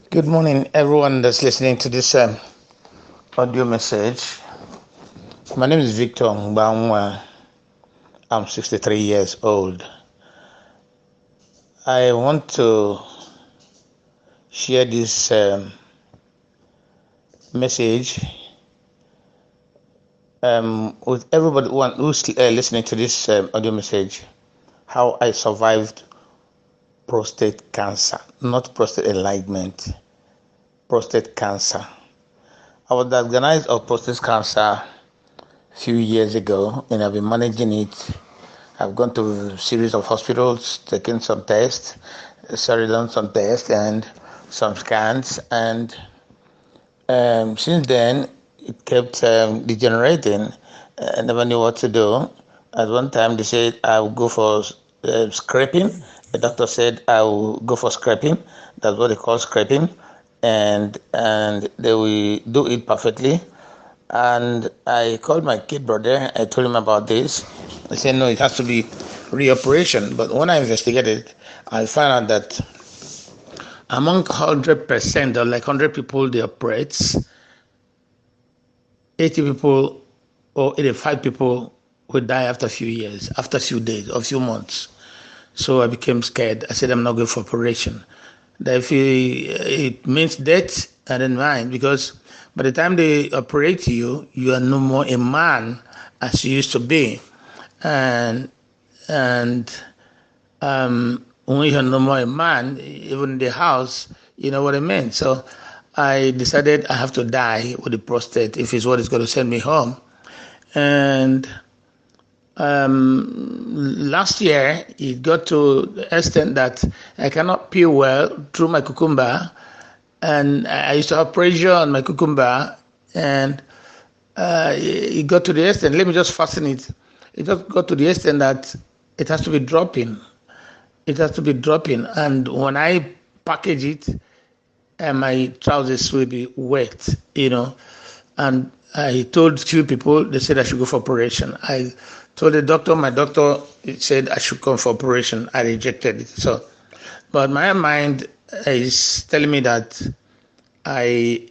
Good morning, everyone that's listening to this audio message. My name is Victor Mbangwa. I'm 63 years old. I want to share this message with everybody who's listening to this audio message. How I survived prostate cancer, not prostate enlargement, prostate cancer. I was diagnosed of prostate cancer a few years ago, and I've been managing it. I've gone to a series of hospitals, taken some tests, done some tests and some scans, and since then it kept degenerating. I never knew what to do. At one time they said I would go for scraping. The doctor said I will go for scraping. That's what they call scraping, and they will do it perfectly. And I called my kid brother. I told him about this. He said, no, it has to be reoperation. But when I investigated, I found out that among 100% or like 100 people they operate, 80 people or 85 people would die after a few years, after a few days or a few months. So I became scared. I said, I'm not going for operation. That if it means death, I didn't mind, because by the time they operate you, you are no more a man as you used to be. And when you're no more a man, even in the house, you know what I mean. So I decided I have to die with the prostate if it's what is going to send me home. And last year it got to the extent that I cannot pee well through my cucumber, and I used to have pressure on my cucumber, and it got to the extent. Let me just fasten it. It just got to the extent that it has to be dropping. It has to be dropping, and when I package it, my trousers will be wet, And I told few people, they said I should go for operation. I told the doctor, my doctor said I should come for operation. I rejected it. So, but my mind is telling me that I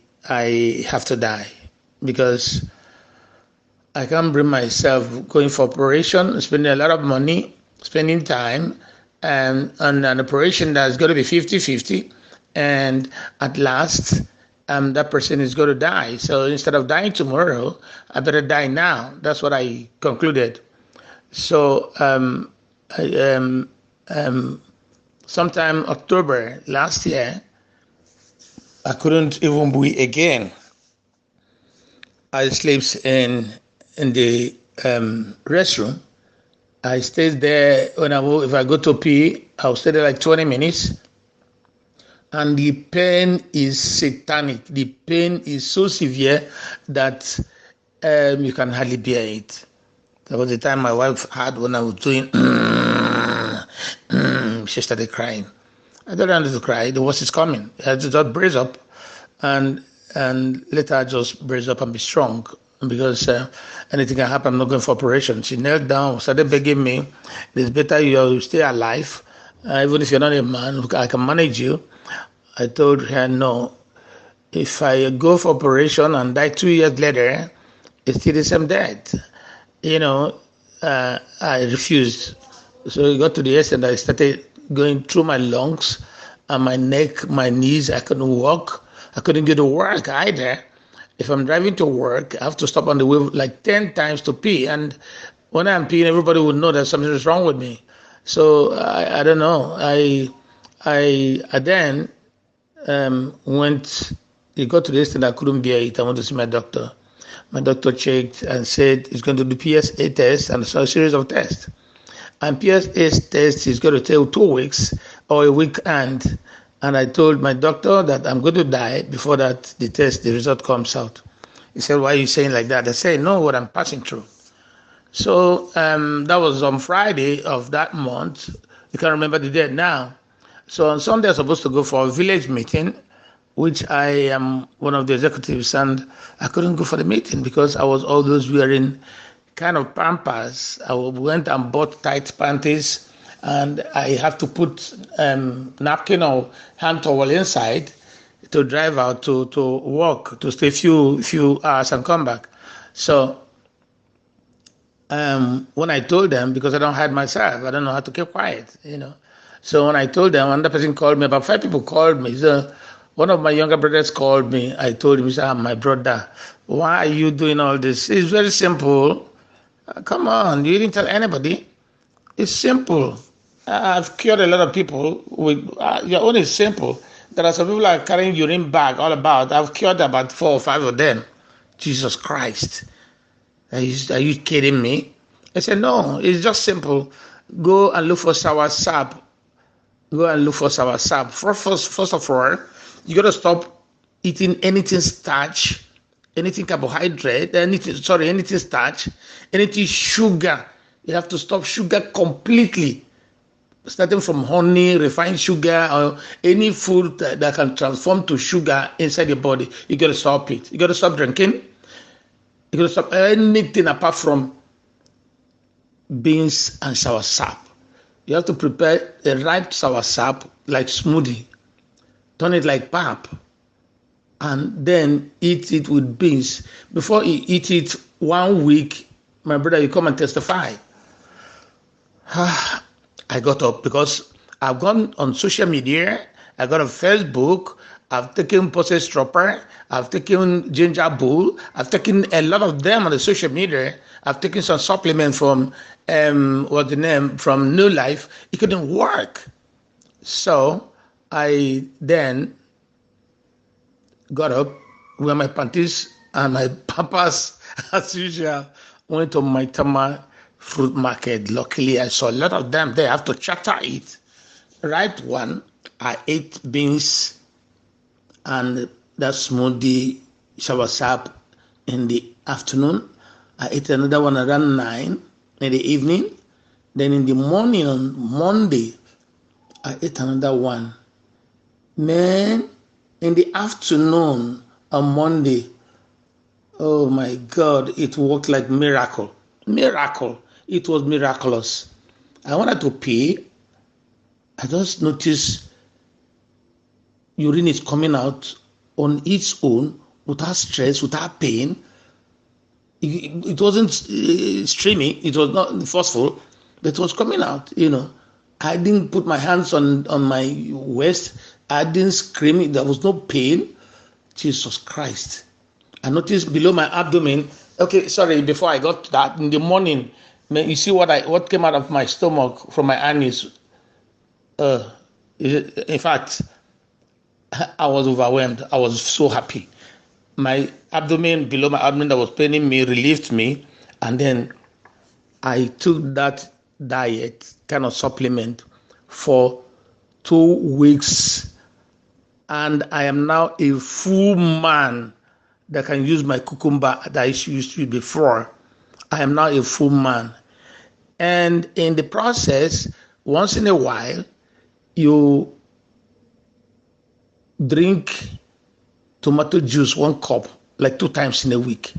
have to die, because I can't bring myself going for operation, spending a lot of money, spending time, and on an operation that's going to be 50-50, and at last that person is going to die. So instead of dying tomorrow, I better die now. That's what I concluded. So sometime October last year, I couldn't even breathe again. I slept in the restroom. I stayed there. If I go to pee, I'll stay there like 20 minutes. And the pain is satanic. The pain is so severe that you can hardly bear it. That was the time my wife had when I was doing. She started crying. I don't want to cry. The worst is coming. I had to just brace up, and later I just brace up and be strong, because anything can happen. I'm not going for operation. She knelt down, started begging me, it's better you stay alive, even if you're not a man, I can manage you. I told her, no, if I go for operation and die 2 years later, it's still the same death. I refused. So it got to the extent that I started going through my lungs and my neck, my knees. I couldn't walk. I couldn't get to work either. If I'm driving to work, I have to stop on the way like 10 times to pee. And when I'm peeing, everybody would know that something is wrong with me. So I don't know. I then it got to the extent I couldn't bear it. I went to see my doctor. My doctor checked and said he's going to do PSA test and a series of tests. And PSA test is going to take 2 weeks or a week. And I told my doctor that I'm going to die before the result comes out. He said, why are you saying like that? I said, no, what I'm passing through. So that was on Friday of that month. You can't remember the date now. So on Sunday, I was supposed to go for a village meeting, which I am one of the executives, and I couldn't go for the meeting because I was always wearing kind of pampers. I went and bought tight panties, and I have to put napkin or hand towel inside. to drive out to walk, to stay few hours and come back. So when I told them, because I don't hide myself, I don't know how to keep quiet. So when I told them, another person called me, about 5 people called me. So one of my younger brothers called me. I told him, he said, my brother, why are you doing all this? It's very simple. Come on, you didn't tell anybody. It's simple. I've cured a lot of people with your own is simple. There are some people that are carrying urine bag all about. I've cured about 4 or 5 of them. Jesus Christ. Are you kidding me? I said, no, it's just simple. Go and look for sour sap. Go and look for sour sap. First of all, you got to stop eating anything starch, anything carbohydrate, anything starch, anything sugar. You have to stop sugar completely. Starting from honey, refined sugar, or any food that can transform to sugar inside your body. You got to stop it. You got to stop drinking. You got to stop anything apart from beans and sour sap. You have to prepare a ripe sour sap like smoothie. Turn it like pap. And then eat it with beans. Before you eat it 1 week, my brother, you come and testify. I got up because I've gone on social media. I got on Facebook. I've taken Posted Stropper. I've taken Ginger Bull. I've taken a lot of them on the social media. I've taken some supplement from from New Life. It couldn't work. So I then got up, wear my panties and my pampers as usual. Went to my Tama fruit market. Luckily, I saw a lot of them there. I have to charter it. Right one, I ate beans and that smoothie sour sap in the afternoon. I ate another one around 9 in the evening. Then in the morning on Monday, I ate another one. Man, in the afternoon on Monday, oh my God, it worked like miracle. Miracle. It was miraculous. I wanted to pee. I just noticed urine is coming out on its own without stress, without pain. It wasn't streaming. It was not forceful, but it was coming out. I didn't put my hands on my waist. I didn't scream. There was no pain. Jesus Christ. I noticed below my abdomen. Okay, sorry, before I got to that, in the morning, you see what came out of my stomach from my anus. In fact, I was overwhelmed. I was so happy. My abdomen, below my abdomen that was paining me, relieved me. And then I took that diet, kind of supplement, for 2 weeks. And I am now a full man that can use my cucumber that I used to before. I am now a full man. And in the process, once in a while, you drink tomato juice, 1 cup, like 2 times in a week.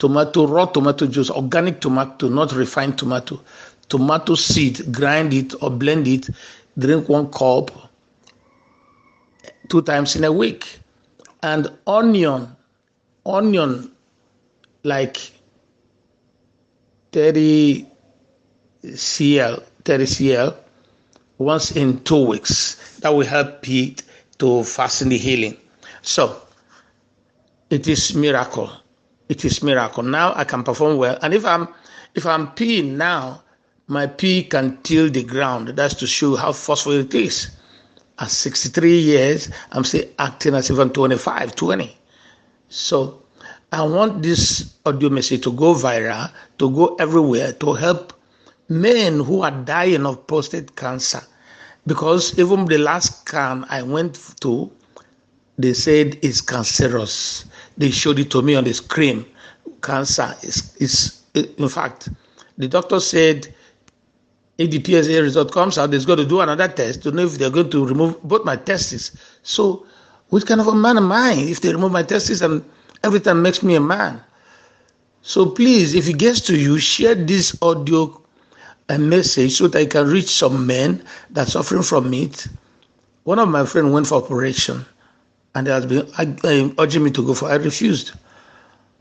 Raw tomato juice, organic tomato, not refined tomato. Tomato seed, grind it or blend it, drink 1 cup 2 times in a week. And onion, like 30 cl once in 2 weeks. That will help it to fasten the healing. So it is miracle. It is miracle. Now I can perform well. And if I'm peeing now, my pee can till the ground. That's to show how forceful it is. At 63 years, I'm still acting as if I'm 25, 20. So I want this audio message to go viral, to go everywhere, to help men who are dying of prostate cancer. Because even the last scan I went to, they said it's cancerous. They showed it to me on the screen. Cancer is in fact, the doctor said if the PSA result comes out, they's got to do another test to know if they're going to remove both my testes. So which kind of a man am I if they remove my testes and everything makes me a man? So please, if it gets to you, share this audio and message so that I can reach some men that are suffering from it. One of my friends went for operation. and he has been urging me to go for. I refused.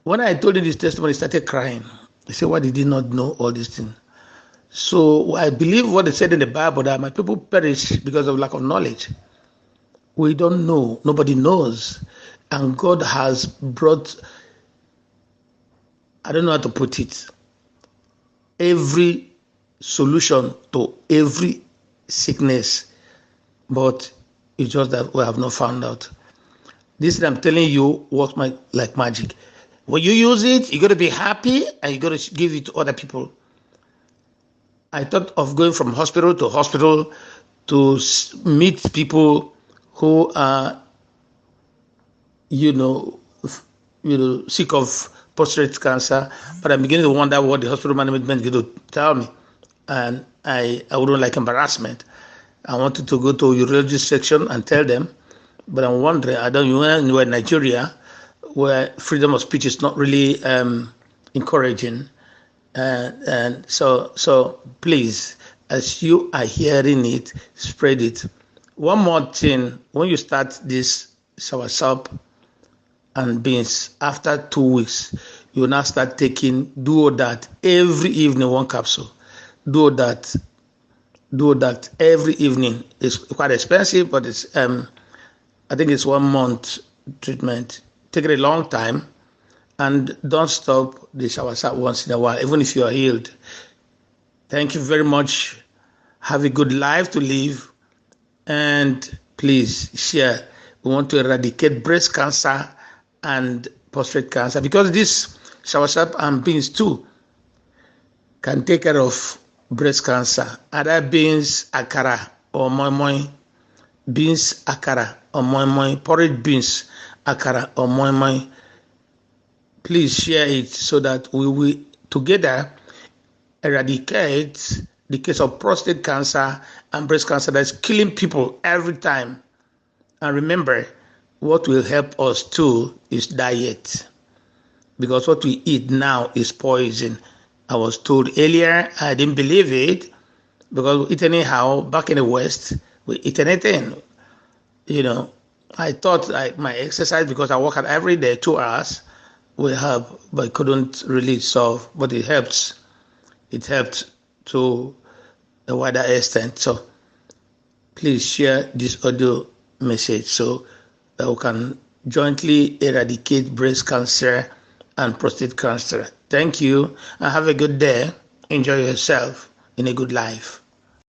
When I told him this testimony, he started crying. He said, "Why did he not know all these things?" So I believe what they said in the Bible, that my people perish because of lack of knowledge. We don't know. Nobody knows. And God has brought, I don't know how to put it, every solution to every sickness. But it's just that we have not found out. This that I'm telling you works like magic. When you use it, you're going to be happy and you're going to give it to other people. I thought of going from hospital to hospital to meet people who are, sick of prostate cancer, but I'm beginning to wonder what the hospital management is going to tell me, and I wouldn't like embarrassment. I wanted to go to urologist section and tell them, but I'm wondering, I don't know, in Nigeria, where freedom of speech is not really encouraging, and so please, as you are hearing it, spread it. One more thing, when you start this soursop and beans, after 2 weeks, you now start taking Duo-Dat every evening, one capsule. Duo-Dat every evening. It's quite expensive, but it's I think it's 1 month treatment. Take it a long time, and don't stop the soursop once in a while, even if you are healed. Thank you very much. Have a good life to live, and please share. We want to eradicate breast cancer and prostate cancer, because this soursop and beans too can take care of breast cancer. Other beans akara or moi moi, beans akara or moi moi, porridge beans akara or moi moi. Please share it so that we will together eradicate the case of prostate cancer and breast cancer that's killing people every time. And remember, what will help us too is diet, because what we eat now is poison. I was told earlier, I didn't believe it, because we eat anyhow. Back in the West, we eat anything. I thought my exercise, because I work out every day 2 hours, will help, but I couldn't really solve. But it helps. It helped to a wider extent. So please share this audio message so that we can jointly eradicate breast cancer and prostate cancer. Thank you, and have a good day. Enjoy yourself in a good life.